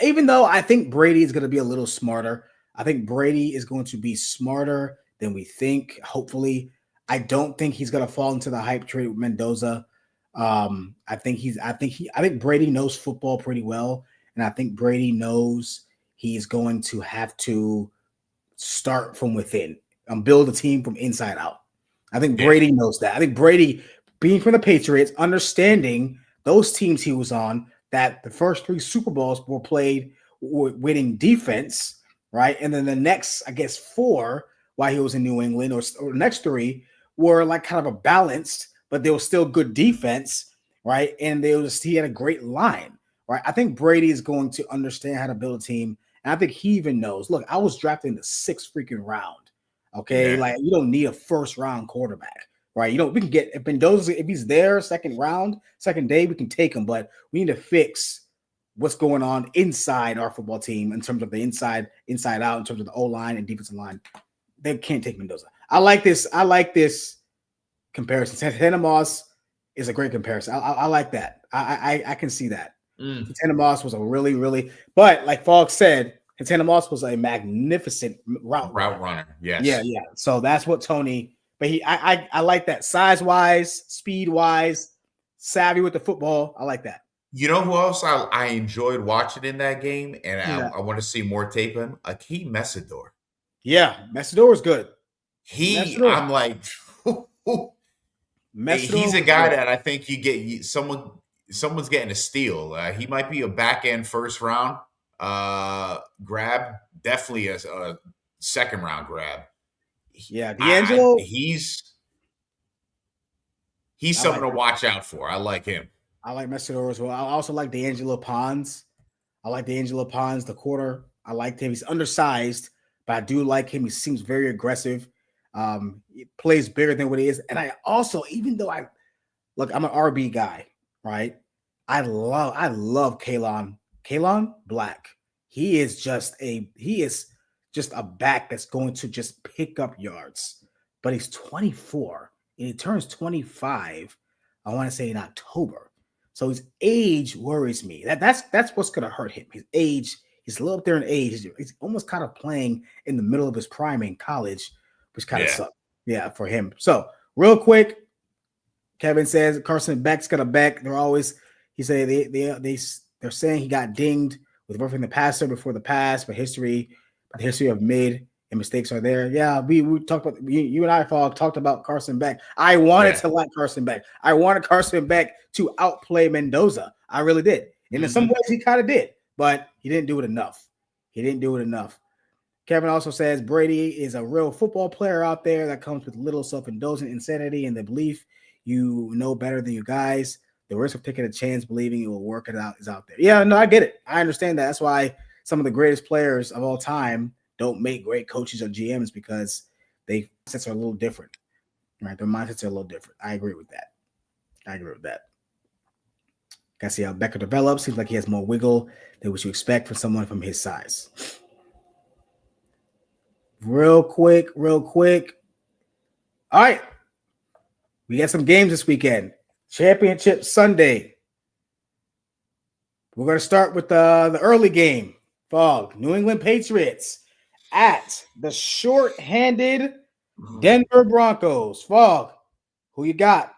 Even though I think Brady is going to be a little smarter. I think Brady is going to be smarter than we think, hopefully. I don't think he's going to fall into the hype trade with Mendoza. I think Brady knows football pretty well, and I think Brady knows he's going to have to start from within and build a team from inside out. I think Brady knows that. I think Brady, being from the Patriots, understanding those teams he was on, that the first 3 Super Bowls were played winning defense, right? And then the next, I guess, 4 while he was in New England, or the next 3 were like kind of a balanced, but they were still good defense, right? And he had a great line, right? I think Brady is going to understand how to build a team. And I think he even knows, look, I was drafted in the 6th freaking round. Okay. Yeah. Like, you don't need a 1st round quarterback, right? We can get, if Mendoza, if he's there 2nd round, 2nd day, we can take him, but we need to fix what's going on inside our football team in terms of the inside out, in terms of the O-line and defensive line. They can't take Mendoza. I like this comparison. Santana Moss is a great comparison. I like that. I can see that. Santana Moss was a really, really, but like Fogg said, Santana Moss was a magnificent route runner. Yes. Yeah. So that's what Tony. But I like that, size wise, speed wise, savvy with the football. I like that. You know who else I enjoyed watching in that game, and I want to see more tape of him? Akeem Messidor. Yeah, Messidor was good. I'm like, he's a guy good. that I think someone's getting a steal. He might be a back end 1st round grab, definitely a 2nd round grab. Yeah, D'Angelo. He's something to watch out for. I like him. I like Messidor as well. I also like D'Angelo Pons. The quarter. I liked him. He's undersized, but I do like him. He seems very aggressive. He plays bigger than what he is. And I also, even though I'm an RB guy, right? I love Kalon Black. He is just a back that's going to just pick up yards. But he's 24 and he turns 25, I want to say in October. So his age worries me. That's what's going to hurt him. His age, he's a little up there in age. He's almost kind of playing in the middle of his prime in college, which kind of sucks. Yeah, for him. So real quick, Kevin says Carson Beck's got a back. They're saying he got dinged with roughing the passer before the pass, but the history of mid and mistakes are there. Yeah, we talked about, you and I talked about Carson Beck. I wanted to like Carson Beck. I wanted Carson Beck to outplay Mendoza. I really did. And in some ways he kind of did, but he didn't do it enough. Kevin also says Brady is a real football player out there that comes with little self-indulgent insanity and the belief you know better than you guys. The risk of taking a chance believing it will work it out is out there. Yeah, no, I get it. I understand that. That's why some of the greatest players of all time don't make great coaches or GMs, because their mindsets are a little different, right? Their mindsets are a little different. I agree with that. Gotta see how Becker develops. Seems like he has more wiggle than what you expect from someone from his size. Real quick. All right. We got some games this weekend. Championship Sunday. We're going to start with the early game. Fog, New England Patriots at the short-handed Denver Broncos. Fog, who you got?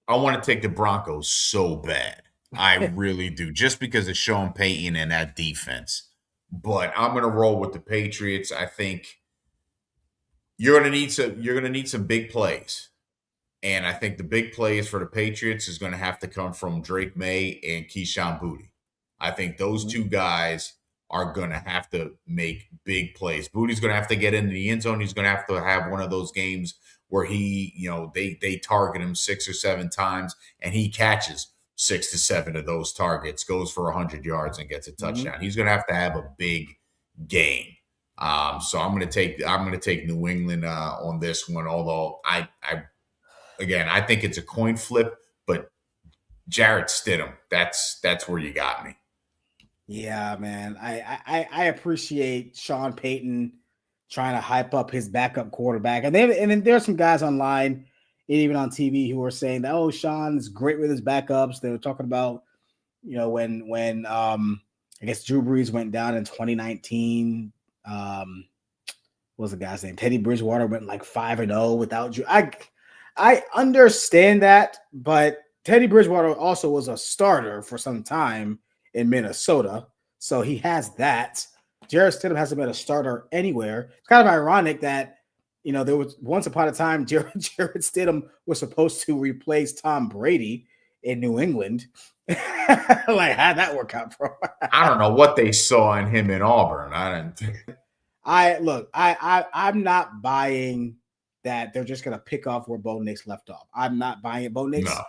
I want to take the Broncos so bad. I really do, just because of Sean Payton and that defense. But I'm going to roll with the Patriots. I think you're going to need some. You're going to need some big plays, and I think the big plays for the Patriots is going to have to come from Drake May and Keyshawn Boutte. I think those two guys are going to have to make big plays. Boutte's going to have to get into the end zone. He's going to have to have one of those games where they target him 6 or 7 times and he catches 6 to 7 of those targets, goes for 100 yards and gets a touchdown. Mm-hmm. He's going to have a big game. So I'm going to take New England on this one. Although I think it's a coin flip, but Jarrett Stidham, that's where you got me. Yeah, man. I appreciate Sean Payton trying to hype up his backup quarterback. And then there are some guys online and even on TV who are saying that, oh, Sean's great with his backups. They were talking about, when I guess Drew Brees went down in 2019. What was the guy's name? Teddy Bridgewater went like 5-0 without Drew. I understand that, but Teddy Bridgewater also was a starter for some time in Minnesota, so he has that. Jarrett Stidham hasn't been a starter anywhere. It's kind of ironic that, there was once upon a time Jarrett Stidham was supposed to replace Tom Brady in New England. Like, how'd that work out for him? I don't know what they saw in him in Auburn. I'm not buying that they're just going to pick off where Bo Nix left off. I'm not buying it. Bo Nix, no.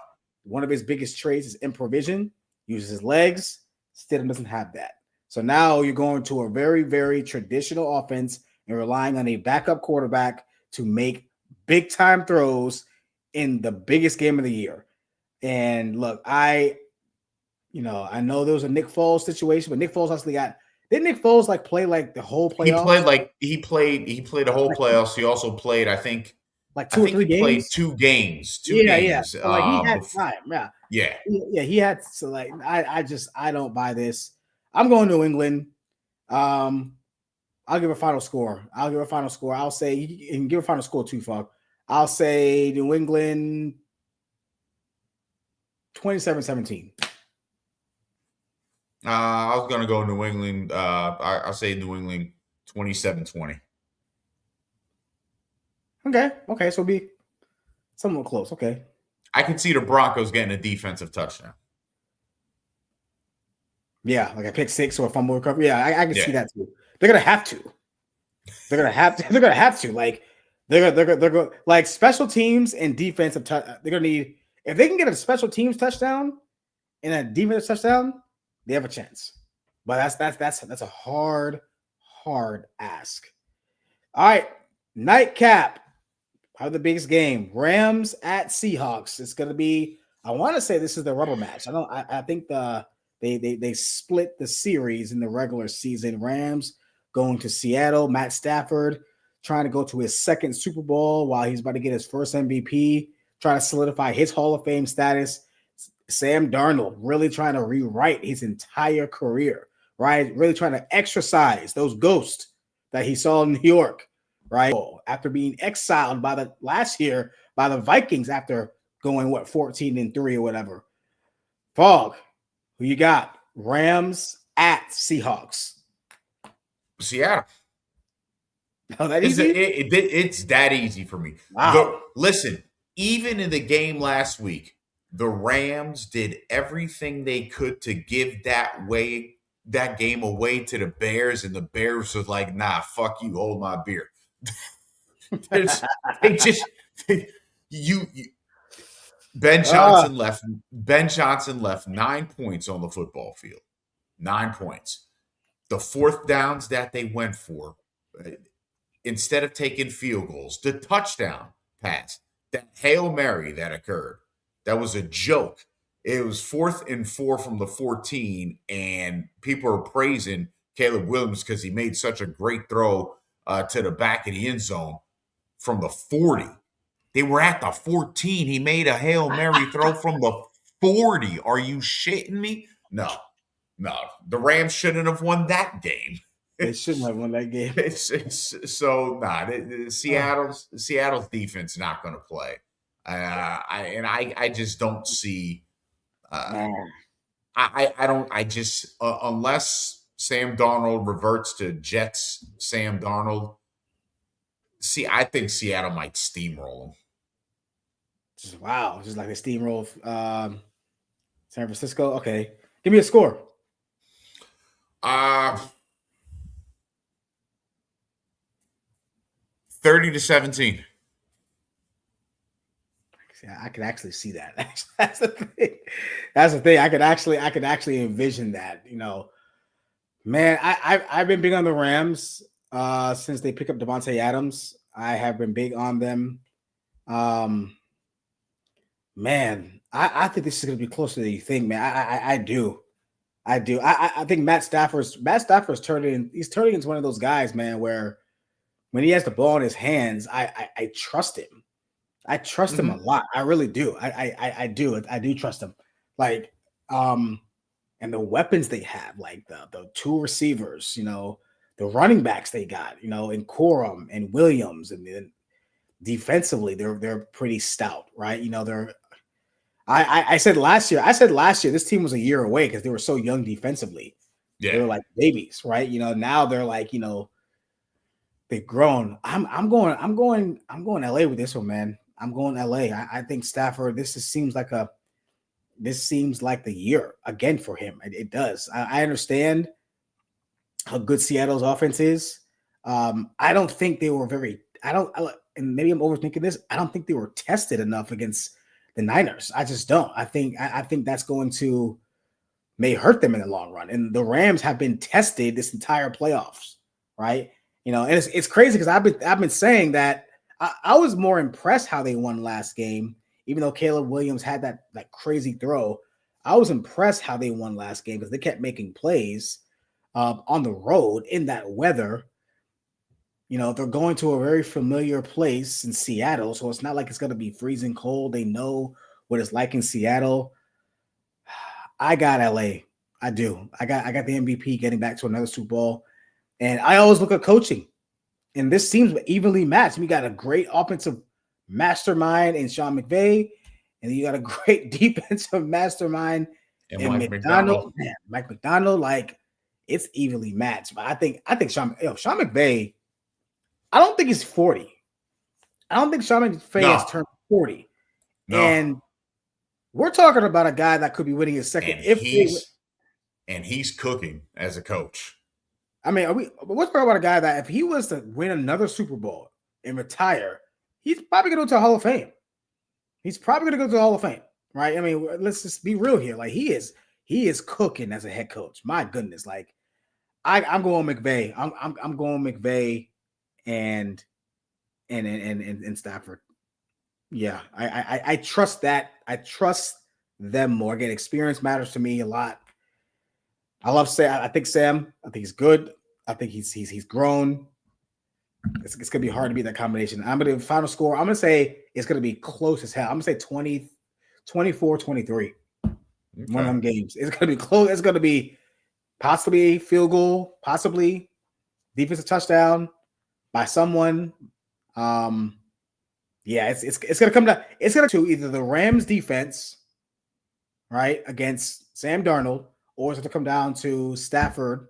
One of his biggest traits is improvisation, uses his legs. Stidham doesn't have that. So now you're going to a very, very traditional offense and relying on a backup quarterback to make big-time throws in the biggest game of the year. And look, I know there was a Nick Foles situation, but Nick Foles actually didn't Nick Foles play the whole playoffs? He played the whole playoffs. He also played, I think, 2 or 3 games. Played 2 games. Yeah. So, he had time. Yeah. He had. So I don't buy this. I'm going New England. I'll give a final score. I'll say you can give a final score too, Fog. I'll say New England 27-17. I was going to go New England. I'll say New England 27-20. Okay. So it'll be somewhat close. Okay. I can see the Broncos getting a defensive touchdown. Yeah, like a pick six or a fumble recovery. Yeah, I can see that too. They're gonna have to. They're gonna have to. Like they're going like special teams and defensive. They're gonna need, if they can get a special teams touchdown and a defensive touchdown, they have a chance. But that's a hard ask. All right, nightcap. Probably the biggest game. Rams at Seahawks. It's gonna be. I want to say this is the rubber match. I think they split the series in the regular season. Rams going to Seattle. Matt Stafford trying to go to his second Super Bowl while he's about to get his first MVP, trying to solidify his Hall of Fame status. Sam Darnold really trying to rewrite his entire career, right? Really trying to exercise those ghosts that he saw in New York, right? After being exiled last year by the Vikings after going 14-3 or whatever. Fog, who you got? Rams at Seahawks. Seattle. Oh, that easy? It's that easy for me. Wow. Listen, even in the game last week, the Rams did everything they could to give that game away to the Bears, and the Bears was like, nah, fuck you, hold my beer. Ben Johnson left 9 points on the football field. 9 points. The fourth downs that they went for, instead of taking field goals, the touchdown pass, that Hail Mary that occurred, that was a joke. It was 4th and 4 from the 14, and people are praising Caleb Williams because he made such a great throw to the back of the end zone from the 40. They were at the 14. He made a Hail Mary throw from the 40. Are you shitting me? No. The Rams shouldn't have won that game. They shouldn't have won that game. Seattle's defense not going to play. I just don't see. I just unless Sam Darnold reverts to Jets Sam Darnold. I think Seattle might steamroll them. Wow, just like they steamroll San Francisco. Okay, give me a score. 30-17. I could actually see that. That's the thing. That's the thing. I could actually envision that. You know, man, I've been big on the Rams since they picked up Devontae Adams. I have been big on them. Man, I think this is going to be closer than you think, man. I do. I think Matt Stafford's turning into one of those guys, man, where when he has the ball in his hands, I trust him. I trust him a lot. I really do. I do trust him. Like, and the weapons they have, like the two receivers, you know, the running backs they got, you know, in Corum and Williams, and then defensively they're pretty stout, right? You know, I said last year this team was a year away because they were so young defensively. Yeah. They were like babies, right? You know, now they're like, you know, they've grown. I'm going LA with this one, man. I'm going LA. I think Stafford, this seems like the year again for him. It does. I understand how good Seattle's offense is. I don't think they were and maybe I'm overthinking this. I don't think they were tested enough against the Niners. I just don't. I think that's going to may hurt them in the long run. And the Rams have been tested this entire playoffs, right? You know, and it's crazy because I've been saying that I was more impressed how they won last game, even though Caleb Williams had that crazy throw. I was impressed how they won last game because they kept making plays on the road in that weather. You know, they're going to a very familiar place in Seattle, so it's not like it's going to be freezing cold. They know what it's like in Seattle. I got LA. I do. I got the MVP getting back to another Super Bowl. And I always look at coaching. And this seems evenly matched. We got a great offensive mastermind in Sean McVay, and you got a great defensive mastermind in Mike McDonald. Man, Mike McDonald, like, it's evenly matched. But I think Sean McVay, I don't think he's 40. I don't think Sean McVay has turned 40. No. And we're talking about a guy that could be winning his second. And he's cooking as a coach. I mean, we're talking about a guy that if he was to win another Super Bowl and retire, he's probably going to go to the Hall of Fame. He's probably going to go to the Hall of Fame, right? I mean, let's just be real here. Like, he is cooking as a head coach. My goodness, like, I'm going McVay. I'm going McVay and Stafford. Yeah, I trust that. I trust them more. Again, experience matters to me a lot. I love Sam. I think he's good. I think he's grown. It's gonna be hard to beat that combination. I'm gonna final score. I'm gonna say it's gonna be close as hell. I'm gonna say 24-23. Okay. One of them games. It's gonna be close. It's gonna be possibly a field goal, possibly defensive touchdown by someone. Yeah, it's gonna come down. It's gonna to either the Rams defense, right, against Sam Darnold, or it's going to come down to Stafford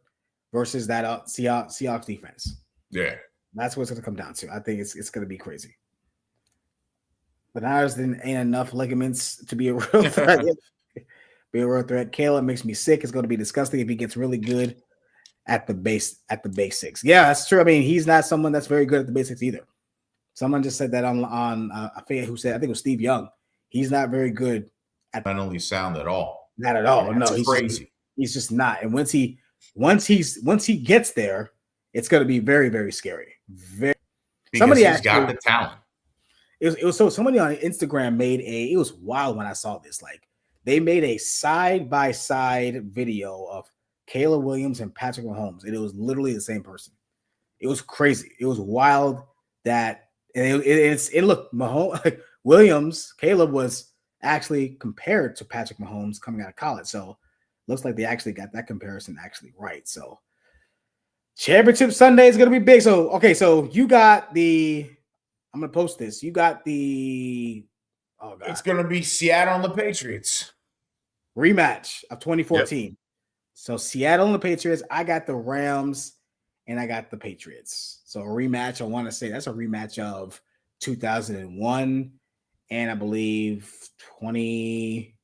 versus that Seahawks defense. Yeah. That's what it's going to come down to. I think it's going to be crazy. But Niners ain't enough ligaments to be a real threat. Caleb makes me sick. It's going to be disgusting if he gets really good at the basics. Yeah, that's true. I mean, he's not someone that's very good at the basics either. Someone just said that on I forget who said. I think it was Steve Young. He's not very good at mentally sound at all. Not at all. No, he's crazy. He's just not. And once he gets there, it's going to be very, very scary. Because somebody he's got the talent. It was so somebody on Instagram it was wild when I saw this. Like, they made a side-by-side video of Caleb Williams and Patrick Mahomes, and it was literally the same person. It was crazy. It was wild that It looked Mahomes, Williams, Caleb was actually compared to Patrick Mahomes coming out of college. So looks like they actually got that comparison actually right. So Championship Sunday is going to be big. So, okay, so you got I'm going to post this. You got oh God, It's going to be Seattle and the Patriots. Rematch of 2014. Yep. So Seattle and the Patriots. I got the Rams and I got the Patriots. So a rematch. I want to say that's a rematch of 2001 and I believe 2020.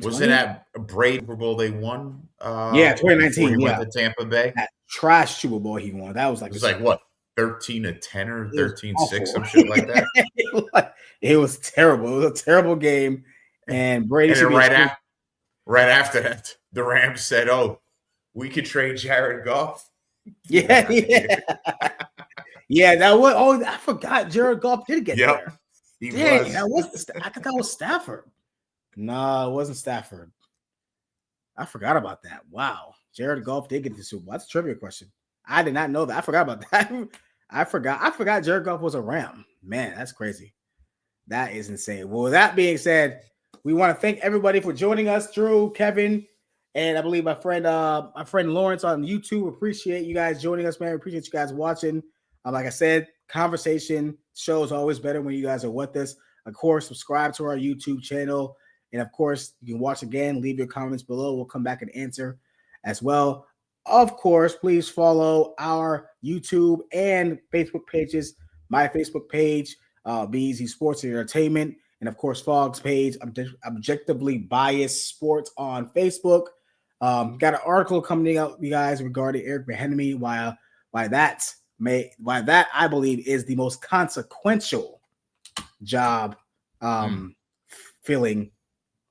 Was it at Brady Super Bowl they won? Yeah, 2019. He went to Tampa Bay. That trash Super Bowl he won. That was like, it was like what, 13-10 or 13-6, some shit like that. It was terrible. It was a terrible game. And Brady and then right after that, the Rams said, "Oh, we could trade Jared Goff." Yeah. Yeah, that was. Oh, I forgot Jared Goff did get there. Dang, that was. I thought that was Stafford. No, it wasn't Stafford. I forgot about that. Wow, Jared Goff did get the Super Bowl. That's a trivia question. I did not know that. I forgot about that. I forgot Jared Goff was a Ram. Man, that's crazy. That is insane. Well, with that being said, we want to thank everybody for joining us, Drew, Kevin, and I believe my friend Lawrence on YouTube. Appreciate you guys joining us, man. Appreciate you guys watching. Like I said, conversation show is always better when you guys are with us. Of course, subscribe to our YouTube channel. And of course, you can watch again. Leave your comments below. We'll come back and answer as well. Of course, please follow our YouTube and Facebook pages. My Facebook page, BEZ Sports and Entertainment. And of course, Fogg's page, Objectively Biased Sports on Facebook. Got an article coming out, you guys, regarding Eric Bieniemy. Why that I believe is the most consequential job filling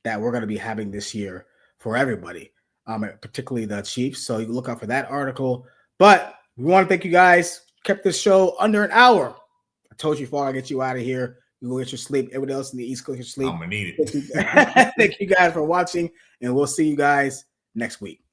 that we're going to be having this year for everybody, particularly the Chiefs. So you can look out for that article. But we want to thank you guys. Kept this show under an hour. I told you before I get you out of here. You go get your sleep. Everybody else in the East Coast, your sleep. I'm going to need it. Thank you guys for watching, and we'll see you guys next week.